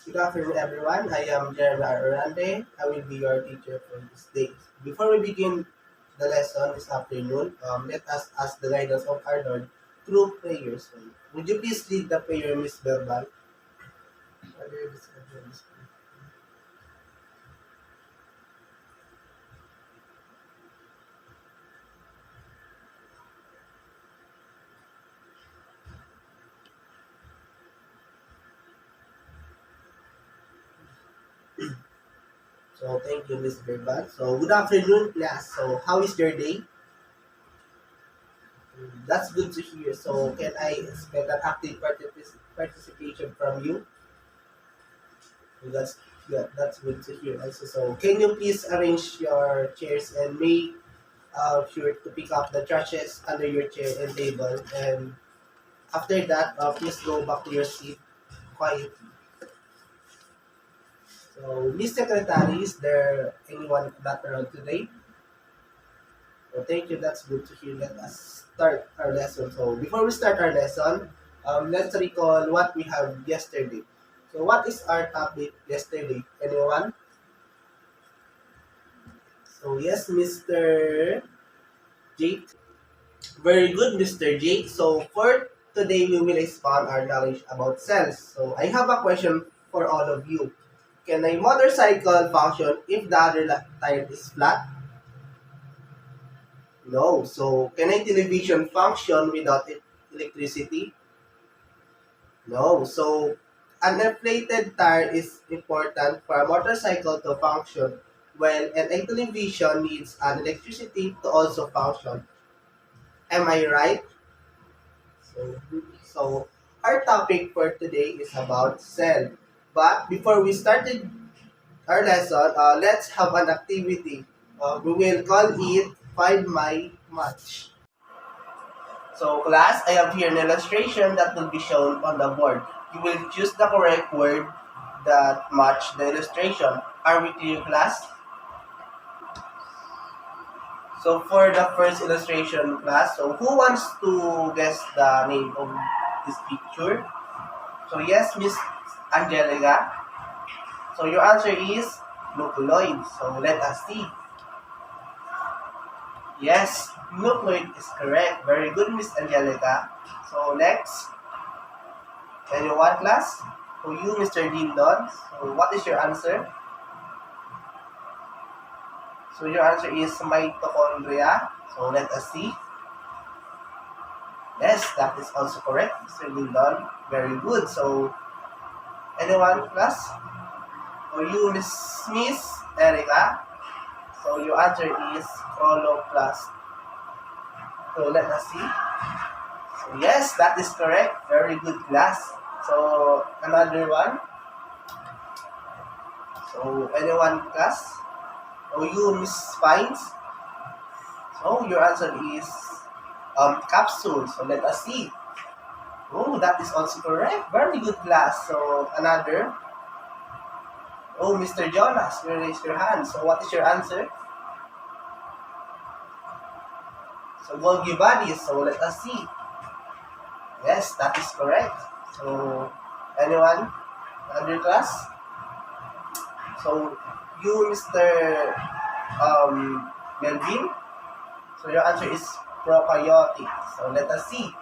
Good afternoon, everyone. I am Jeremiah Orande. I will be your teacher for this day. Before we begin the lesson this afternoon, let us ask the guidance of our Lord through prayers. Would you please lead the prayer, Miss Verbal? So, thank you, Miss Verbal. So, good afternoon, class. So, how is your day? That's good to hear. So, can I expect an active participation from you? That's good. That's good to hear. Also, so, can you please arrange your chairs and make sure to pick up the trashes under your chair and table. And after that, please go back to your seat quietly. So, Miss Secretary, is there anyone not around today? So, thank you. That's good to hear. Let us start our lesson. So, before we start our lesson, let's recall what we have yesterday. So, what is our topic yesterday? Anyone? So, yes, Mr. Jake. Very good, Mr. Jake. So for today, we will expand our knowledge about cells. So I have a question for all of you. Can a motorcycle function if the other tire is flat? No. So can a television function without electricity? No. So an inflated tire is important for a motorcycle to function, while a television needs an electricity to also function. Am I right? So our topic for today is about cell. But before we started our lesson, let's have an activity. We will call it Find My Match. So class, I have here an illustration that will be shown on the board. You will choose the correct word that match the illustration. Are we clear, class? So for the first illustration, class, so who wants to guess the name of this picture? So yes, Miss Angelica. So your answer is nucleoid. So let us see. Yes, nucleoid is correct. Very good, Miss Angelica. So next, anyone class? So you, Mr. Dindon. So what is your answer? So your answer is mitochondria. So let us see. Yes, that is also correct, Mr. Dindon. Very good. So anyone class? For you, Miss Erica. So your answer is chronoplast. So let us see. So yes, that is correct. Very good class. So another one. So anyone class? So you, Miss Spines. So your answer is capsule. So let us see. Oh, that is also correct. Very good class. So another. Oh, Mr. Jonas, you raise your hand. So what is your answer? So Golgi bodies. So let us see. Yes, that is correct. So anyone? Other class? So you, Mr. Melvin. So your answer is prokaryotic. So let us see.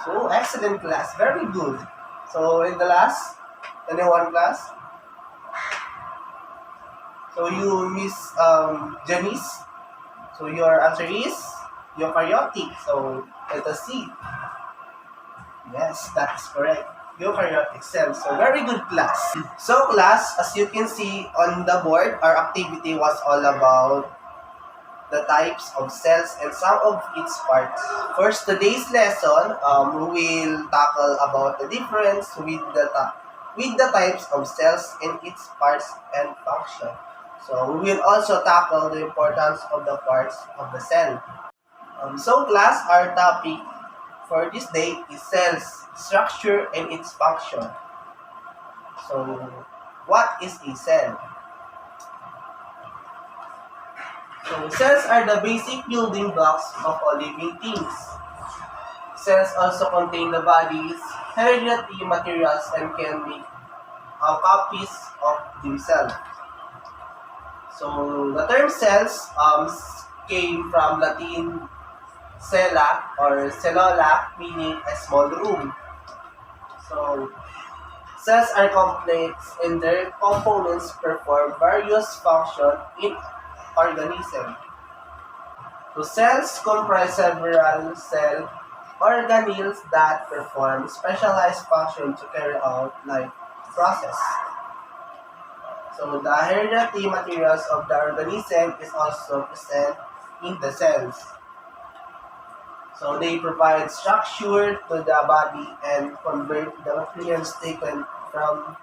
So excellent class. Very good. So in the last, anyone class? So you, Miss Janice. So your answer is eukaryotic. So let us see. Yes, that is correct. Eukaryotic cells. So very good class. So class, as you can see on the board, our activity was all about the types of cells and some of its parts. For today's lesson, we will tackle about the difference with the types of cells and its parts and function. So we will also tackle the importance of the parts of the cell. So class, our topic for this day is cells, structure and its function. So what is a cell? So cells are the basic building blocks of all living things. Cells also contain the body's hereditary materials and can make copies of themselves. So the term cells came from Latin cella or cellula, meaning a small room. So cells are complex and their components perform various functions in organism. So cells comprise several cell organelles that perform specialized functions to carry out life process. So the hereditary materials of the organism is also present in the cells. So they provide structure to the body and convert the nutrients taken from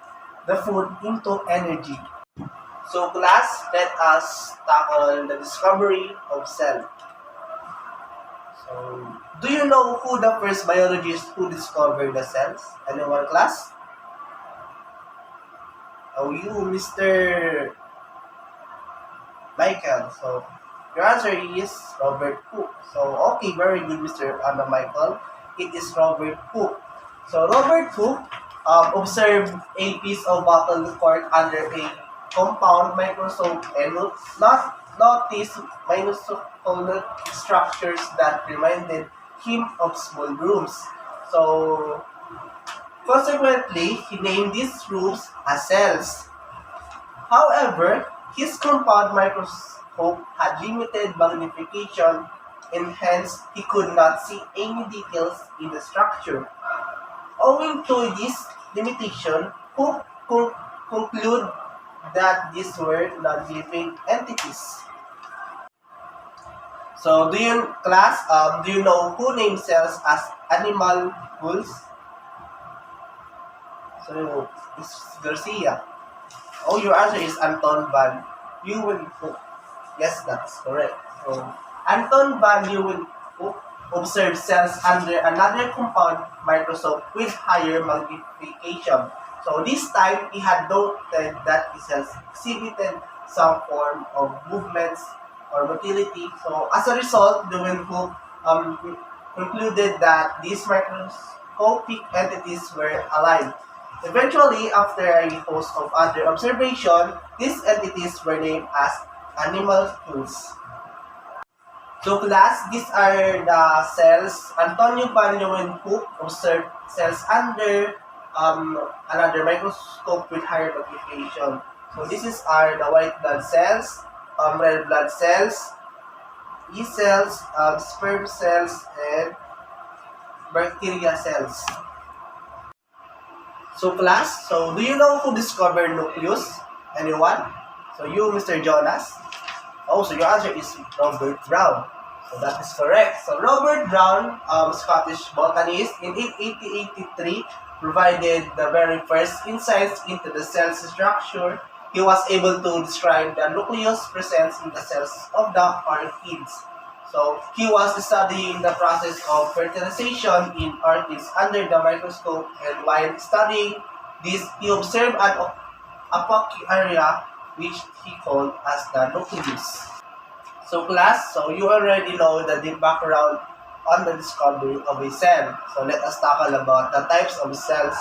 the food into energy. So class, let us tackle the discovery of cell. So, do you know who the first biologist who discovered the cells? Anyone, class? Oh, you, Mr. Michael. So, your answer is Robert Hooke. So, okay, very good, Mr. Michael. It is Robert Hooke. So, Robert Hooke observed a piece of bottle cork under a compound microscope and noticed minuscule structures that reminded him of small rooms. So, consequently, he named these rooms as cells. However, his compound microscope had limited magnification and hence he could not see any details in the structure. Owing to this limitation, Hooke concluded that these were non-living entities. So, do you know who named cells as animalcules? So, it's Garcia. Oh, your answer is Anton van Leeuwenhoek. Yes, that's correct. So, Anton van Leeuwenhoek observed cells under another compound microscope with higher magnification. So, this time, he had noted that the cells exhibited some form of movements or motility. So, as a result, Leeuwenhoek concluded that these microscopic entities were alive. Eventually, after a host of other observations, these entities were named as animalcules. So class, these are the cells. Antonio van Leeuwenhoek observed cells under another microscope with higher magnification. So this are the white blood cells, red blood cells, E cells, sperm cells, and bacteria cells. So class, so do you know who discovered nucleus? Anyone? So you, Mr. Jonas? Oh, so your answer is Robert Brown. So that is correct. So Robert Brown, Scottish botanist, in 1883 provided the very first insights into the cell's structure. He was able to describe the nucleus present in the cells of the orchids. So he was studying the process of fertilization in orchids under the microscope, and while studying this, he observed an opaque area which he called as the nucleus. So class, so you already know the deep background on the discovery of a cell. So let us tackle about the types of cells.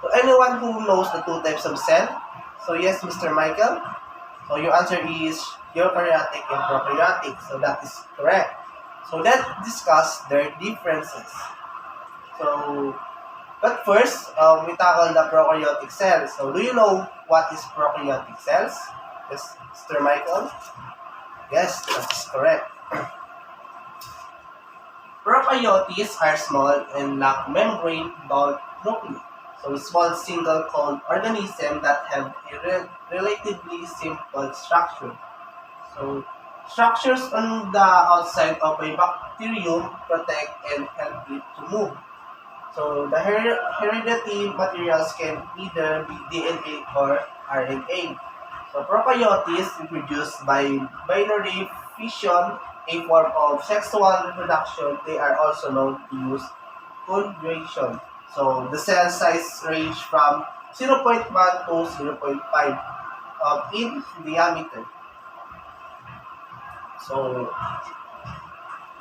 So anyone who knows the two types of cell? So yes, Mr. Michael. So your answer is eukaryotic and prokaryotic. So that is correct. So let's discuss their differences. So, but first, we tackle the prokaryotic cells. So do you know what is prokaryotic cells? Yes, Mr. Michael? Yes, that's correct. Prokaryotes are small and lack membrane-bound nuclei. So small single-celled organisms that have a relatively simple structure. So structures on the outside of a bacterium protect and help it to move. So the hereditary materials can either be DNA or RNA. So prokaryotes reproduce by binary fission, a form of sexual reproduction. They are also known to use conjugation. So the cell size range from 0.1 to 0.5 in diameter. So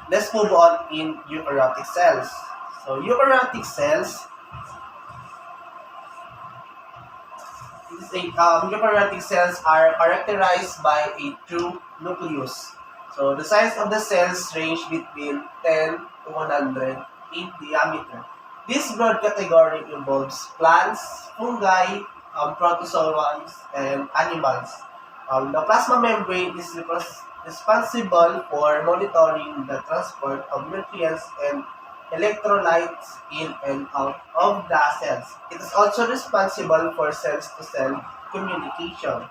let's move on in eukaryotic cells. So eukaryotic cells eukaryotic cells are characterized by a true nucleus. So the size of the cells range between 10 to 100 in diameter. This broad category involves plants, fungi, protozoans, and animals. The plasma membrane is responsible for monitoring the transport of nutrients and electrolytes in and out of the cells. It is also responsible for cell-to-cell communication.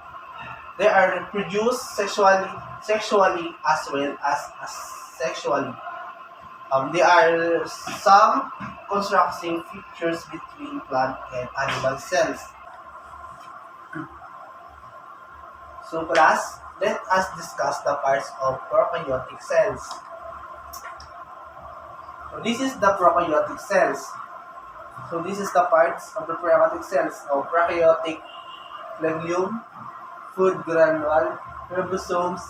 They are reproduced sexually as well as asexually. There are some constructing features between plant and animal cells. So class, let us discuss the parts of prokaryotic cells. So this is the prokaryotic cells. So this is the parts of the prokaryotic cells. So prokaryotic flagellum, food granule, ribosomes,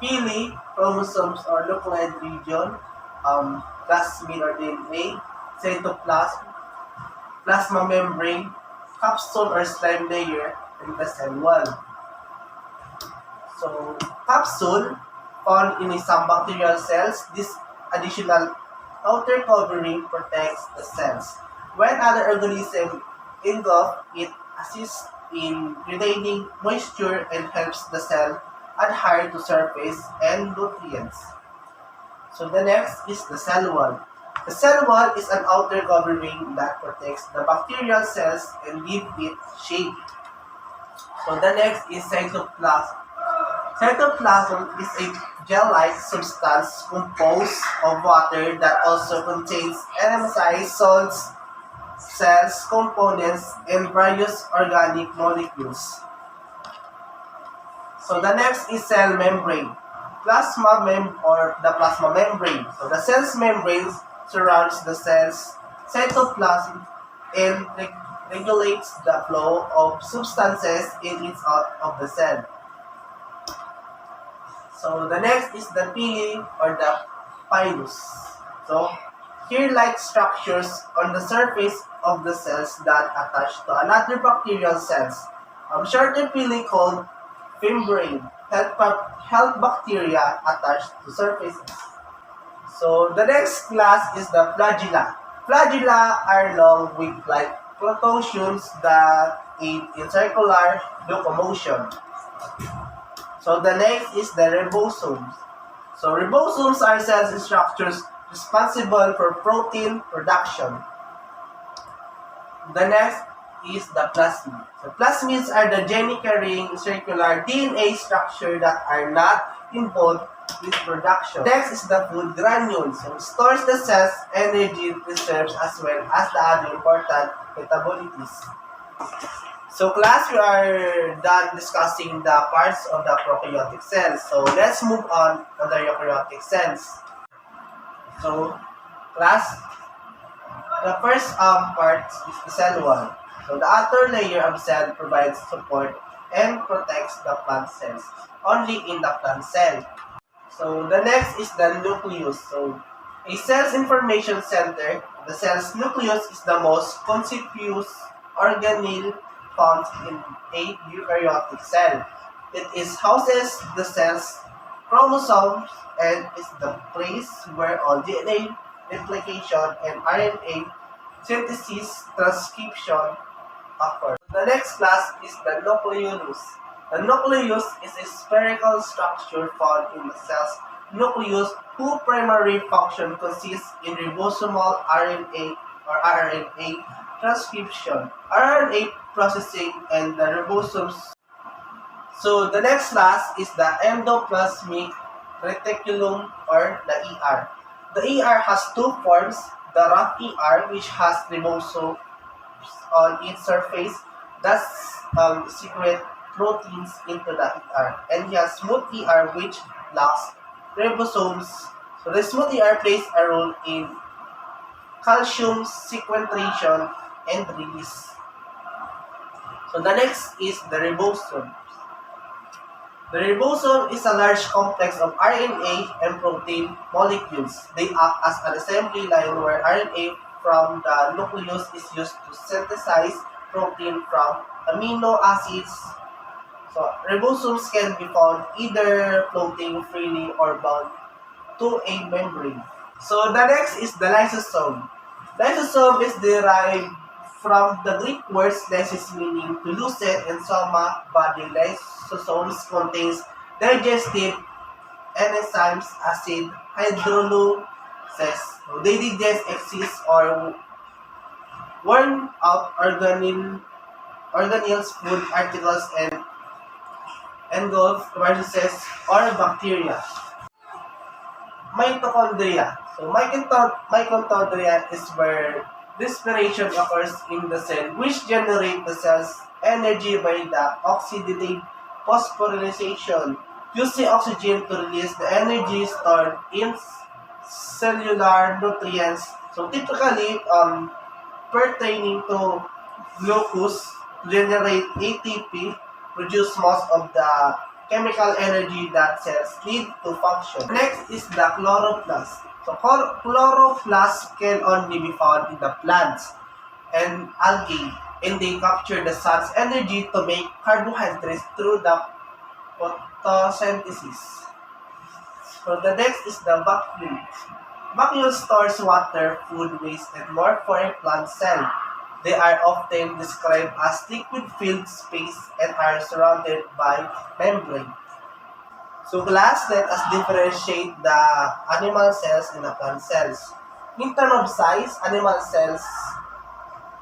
pili, chromosomes or nuclear region, plasmid or DNA, cytoplasm, plasma membrane, capsule or slime layer, and the cell wall. So, capsule, found in some bacterial cells, this additional outer covering protects the cells. When other organisms engulf, it assists in retaining moisture and helps the cell adhere to surface and nutrients. So the next is the cell wall. The cell wall is an outer covering that protects the bacterial cells and gives it shape. So the next is cytoplasm. Cytoplasm is a gel-like substance composed of water that also contains atomized salts, cells, components, and various organic molecules. So the next is cell membrane. Or the plasma membrane. So the cell's membrane surrounds the cell's cytoplasm and regulates the flow of substances in and out of the cell. So the next is the pili or the pilus. So hair-like structures on the surface of the cells that attach to another bacterial cells. Shorter pili called membrane help bacteria attach to surfaces. So the next class is the flagella. Flagella are long wing-like protrusions that aid in circular locomotion. So the next is the ribosomes. So ribosomes are cell structures responsible for protein production. The next is the plasmid. So plasmids are the gene-carrying circular DNA structure that are not involved with production. Next is the food granule. So it stores the cell's energy reserves as well as the other important metabolites. So class, we are done discussing the parts of the prokaryotic cells. So let's move on to the eukaryotic cells. So class, the first part is the cell wall. So the outer layer of cell provides support and protects the plant cells only in the plant cell. So the next is the nucleus. So a cell's information center, the cell's nucleus is the most conspicuous organelle found in a eukaryotic cell. It houses the cell's chromosomes and is the place where all DNA replication and RNA synthesis transcription occur. The next class is the nucleolus. The nucleus is a spherical structure found in the cell's nucleus whose primary function consists in ribosomal RNA or RNA transcription, RNA processing, and the ribosomes. So the next class is the endoplasmic reticulum or the ER. The ER has two forms, the rough ER which has ribosomes on its surface that secrete proteins into the ER, and the smooth ER which lacks ribosomes. So the smooth ER plays a role in calcium sequestration and release. So the next is the ribosome. The ribosome is a large complex of RNA and protein molecules. They act as an assembly line where RNA from the nucleus is used to synthesize protein from amino acids. So ribosomes can be found either floating freely or bound to a membrane. So the next is the lysosome. Lysosome is derived from the Greek words lysis meaning to loosen and soma body. Lysosomes contains digestive enzymes, acid hydrolysis. So they digest excess or worn out organelles, food articles, and engulf viruses or bacteria. Mitochondria. So mitochondria is where respiration occurs in the cell, which generate the cell's energy by the oxidative phosphorylation, using oxygen to release the energy stored in cellular nutrients. So typically, pertaining to glucose, generate ATP, produce most of the chemical energy that cells need to function. Next is the chloroplast. So chloroplast can only be found in the plants and algae, and they capture the sun's energy to make carbohydrates through the photosynthesis. So the next is the vacuole. Vacuole stores water, food waste, and more for a plant cell. They are often described as liquid-filled space and are surrounded by membrane. So class, let us differentiate the animal cells and the plant cells. In terms of size, animal cells,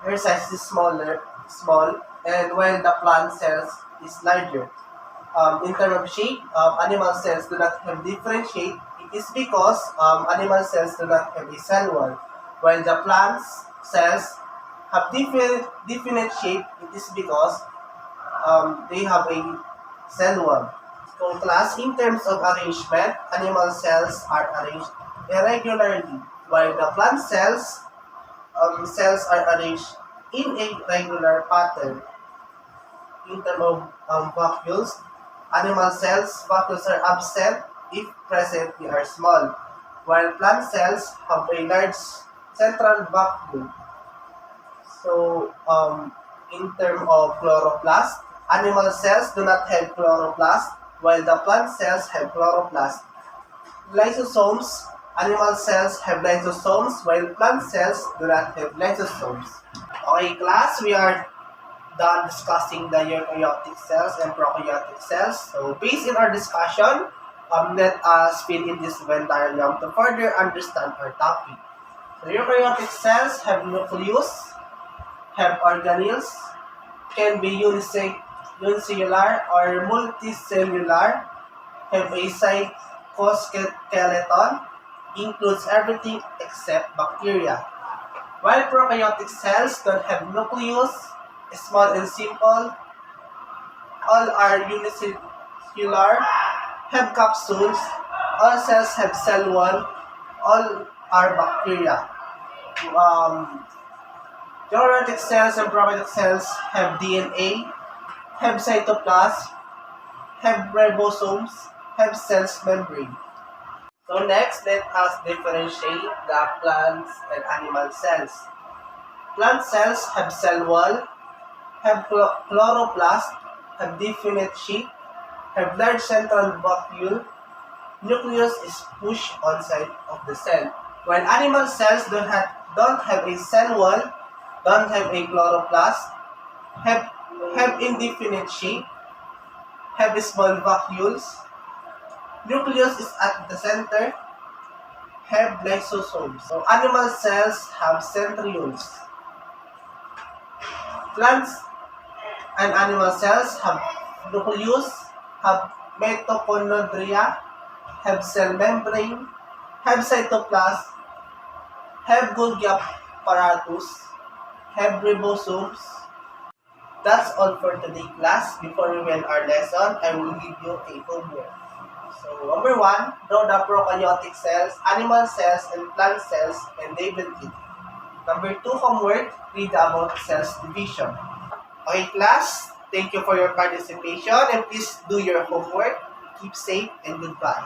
their size is small, and while the plant cells is larger. In terms of shape, animal cells do not have different shape. It is because animal cells do not have a cell wall, while the plant cells have definite shape. It is because they have a cell wall. So class, in terms of arrangement, animal cells are arranged irregularly, while the plant cells are arranged in a regular pattern. In terms of vacuoles, animal cells vacuoles are absent. If present, they are small, while plant cells have a large central vacuole. So, in terms of chloroplast, animal cells do not have chloroplast, while the plant cells have chloroplast. Lysosomes, animal cells have lysosomes, while plant cells do not have lysosomes. Okay, class, we are done discussing the eukaryotic cells and prokaryotic cells. So, based on our discussion, let us fill in this Venn diagram to further understand our topic. So, eukaryotic cells have nucleus, have organelles, can be unicellular or multicellular, have a cytoskeleton, includes everything except bacteria. While prokaryotic cells don't have nucleus, small and simple, all are unicellular, have capsules, all cells have cell wall, all are bacteria. Eukaryotic cells and prokaryotic cells have DNA, have cytoplasm, have ribosomes, have cells membrane. So next, let us differentiate the plants and animal cells. Plant cells have cell wall, have chloroplast, have definite shape, have large central vacuole, nucleus is pushed on side of the cell. While animal cells don't have a cell wall, don't have a chloroplast, have indefinite shape, have small vacuoles, nucleus is at the center, have lysosomes. So animal cells have centrioles. Plants and animal cells have nucleus, have mitochondria, have cell membrane, have cytoplasm, have Golgi apparatus, have ribosomes. That's all for today, class. Before we end our lesson, I will give you a homework. So, number 1, draw the prokaryotic cells, animal cells, and plant cells, and label it. Number 2, homework, read about cells division. Okay, class, thank you for your participation, and please do your homework. Keep safe, and goodbye.